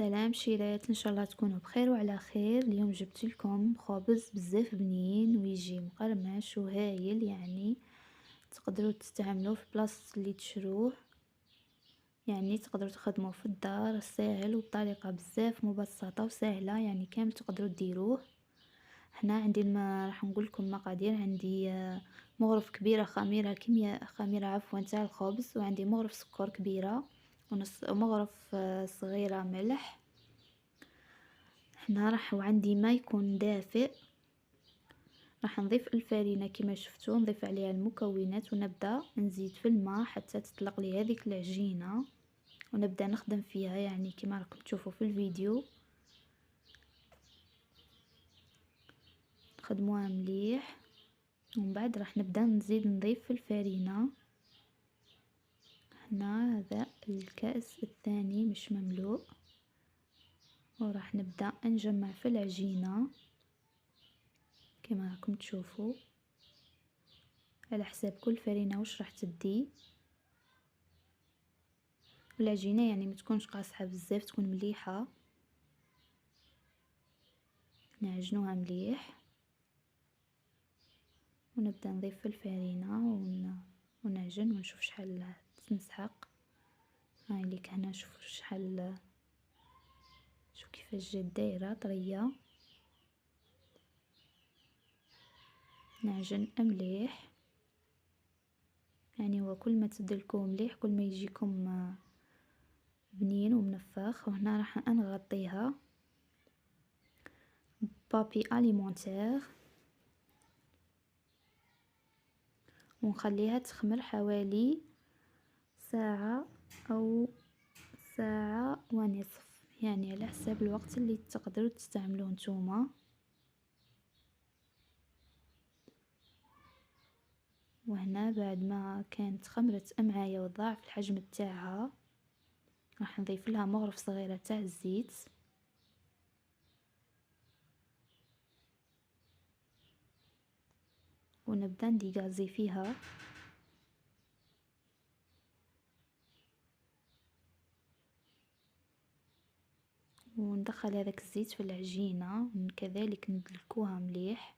السلام شيرات، ان شاء الله تكونوا بخير وعلى خير. اليوم جبت لكم خبز بزاف بنين ويجي مقرمش وهايل، يعني تقدروا تستعملوه في بلاصه اللي تشروه، يعني تقدروا تخدموه في الدار ساهل وبطريقه بزاف مبسطه وسهله، يعني كامل تقدروا ديروه. هنا عندي راح نقول لكم مقادير. عندي مغرف كبيره خميره تاع الخبز، وعندي مغرف سكر كبيره ونص مغرف صغيره ملح. هنا وعندي ما يكون دافئ. راح نضيف الفرينه كما شفتوا، نضيف عليها المكونات ونبدا نزيد في الماء حتى تطلق لي هذيك العجينه، ونبدا نخدم فيها يعني كما راكم تشوفوا في الفيديو. نخدموها مليح، ومن بعد راح نبدا نزيد نضيف في الفرينه. هنا هذا الكأس الثاني مش مملوء، وراح نبدا نجمع في العجينه كما راكم تشوفوا على حساب كل فرينه واش راح تدي. العجينه يعني ما تكونش قاصحه بزاف، تكون مليحه. نعجنوها مليح ونبدا نضيف في الفرينه ونعجن ونشوف شحال تنسحق. هاي ليك هنا شوفوا شحال، شوف كيفاش جات دايره طريه. نعجن مليح، يعني هو كل ما تدلكوه مليح كل ما يجيكم بنين ومنفخ. وهنا راح نغطيها بابي اليمونتير ونخليها تخمر حوالي ساعة او ساعة ونصف، يعني على حساب الوقت اللي تقدروا تستعملوه نتوما. وهنا بعد ما كانت خمرت معايا وضاعف الحجم تاعها، راح نضيف لها مغرف صغيرة تاع الزيت ونبدا نديغازي فيها. وندخل هذاك الزيت في العجينة وكذلك ندلكوها مليح.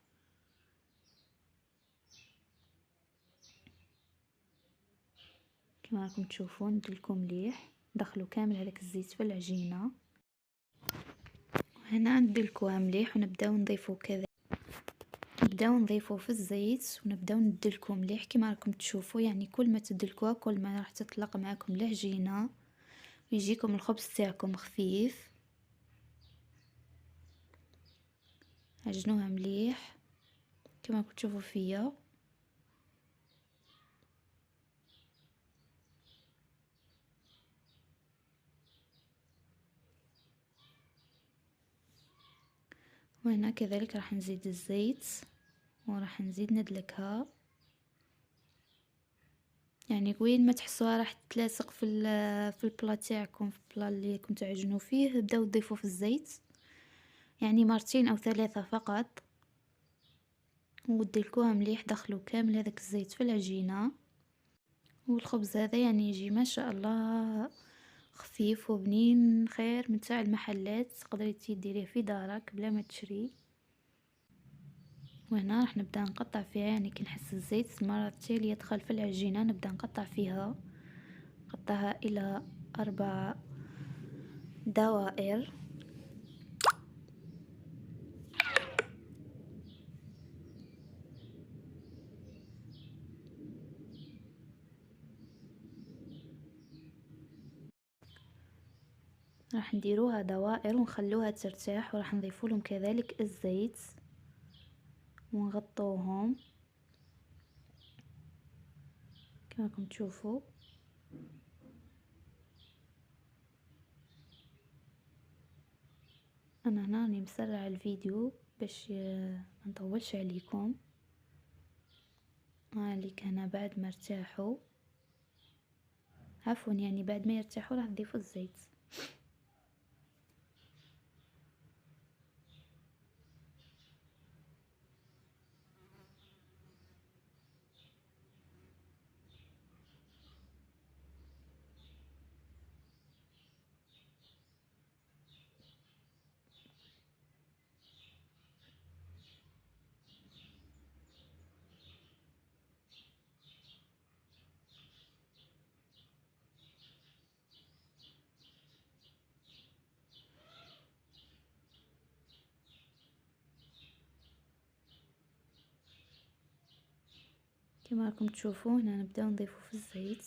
كما راكم تشوفون ندلكو مليح، ندخلو كامل هذاك الزيت في العجينة. وهنا ندلكوها مليح ونبداو نضيفو كذا، نبداو نضيفو في الزيت ونبداو ندلكو مليح كما راكم تشوفوا. يعني كل ما تدلكوها كل ما راح تطلق معكم العجينة ويجيكم الخبز تاعكم خفيف. عجنوها مليح كما راكم تشوفوا فيا. وهنا كذلك راح نزيد الزيت وراح نزيد ندلكها، يعني وين ما تحسوها راح تلاصق في البلا تاعكم، في البلا اللي كنتو تعجنوا فيه، بداو تضيفوا في الزيت يعني مرتين او ثلاثة فقط، ودلكوها مليح. دخلوا كامل هذاك الزيت في العجينة، والخبز هذا يعني يجي ما شاء الله خفيف وبنين، خير من تاع المحلات، تقدري تديريه في دارك بلا ما تشري. وهنا راح نبدا نقطع فيها، يعني كي نحس الزيت المرة التالية يدخل في العجينة نبدا نقطع فيها، نقطعها الى 4 دوائر. راح نديروها دوائر ونخلوها ترتاح، وراح نضيفوا لهم كذلك الزيت ونغطوهم كما راكم تشوفوا. انا هنا راني مسرع الفيديو باش ما نطولش عليكم. هاليك هنا بعد ما ارتاحوا، عفوا يعني بعد ما يرتاحوا راح نضيفوا الزيت. كما راكم تشوفوا هنا نبداو نضيفو في الزيت.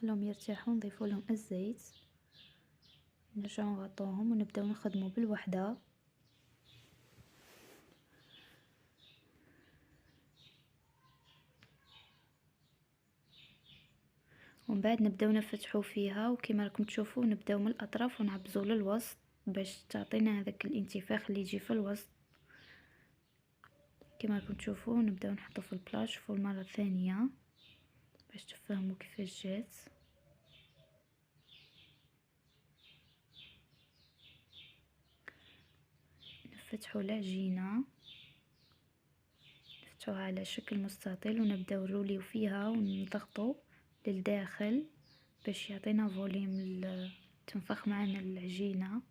خليهم يرتاحوا، نضيفوا لهم الزيت، نرجعو نغطوهم ونبداو نخدمو بالوحده. ومن بعد نبداو نفتحو فيها، وكما راكم تشوفوا نبداو من الاطراف ونعبزو للوسط باش تعطينا هذاك الانتفاخ اللي يجي في الوسط. كما راكم تشوفوا نبداو نحطو في البلا. شوفوا المره الثانيه باش تفهموا كيفاش جات. نفتحو العجينه، نفتحوها على شكل مستطيل ونبداو نروليو فيها ونضغطو للداخل باش يعطينا فوليوم تنفخ معنا العجينه.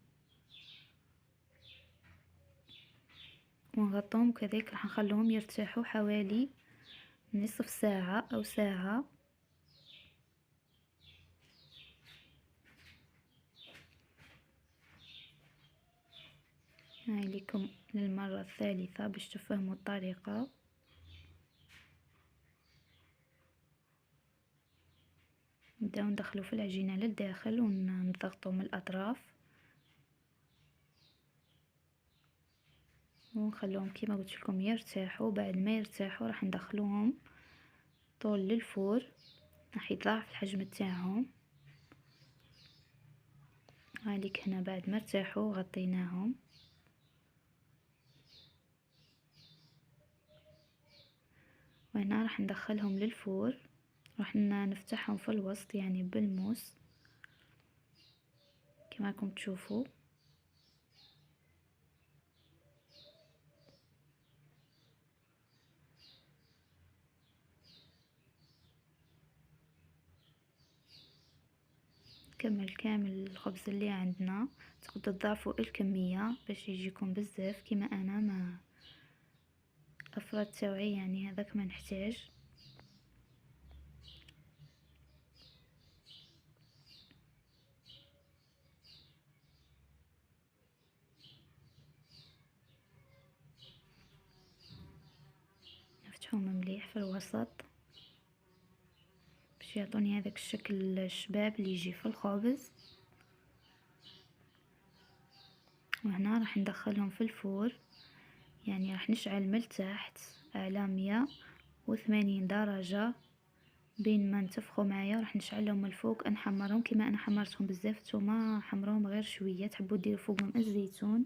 ونغطوهم كذلك، راح نخلوهم يرتاحوا حوالي نصف ساعه او ساعه. هاي لكم للمره الثالثه باش تفهموا الطريقه. نبداو ندخلو في العجينه للداخل ونضغطو من الاطراف ونخلوهم كما قلت لكم يرتاحوا. بعد ما يرتاحوا راح ندخلوهم طول للفور، راح يضاعف الحجم تاعهم. هاليك هنا بعد ما ارتاحوا غطيناهم، وهنا راح ندخلهم للفور. راح نفتحهم في الوسط يعني بالموس كما راكم تشوفوا. نكمل كامل الخبز اللي عندنا. تقدروا تضاعفوا الكميه باش يجيكم بزاف، كما انا ما الافراد تاوعي يعني هذاك ما نحتاج. نفتحهم مليح في الوسط باش يعطوني هذاك الشكل الشباب اللي يجي في الخبز. وهنا راح ندخلهم في الفور، يعني راح نشعل من تحت على 180 درجة. بين ما انتفخوا معايا راح نشعلهم من الفوق، نحمرهم كما انا حمرتهم بزاف. نتوما حمروهم غير شويه، تحبوا ديروا فوقهم الزيتون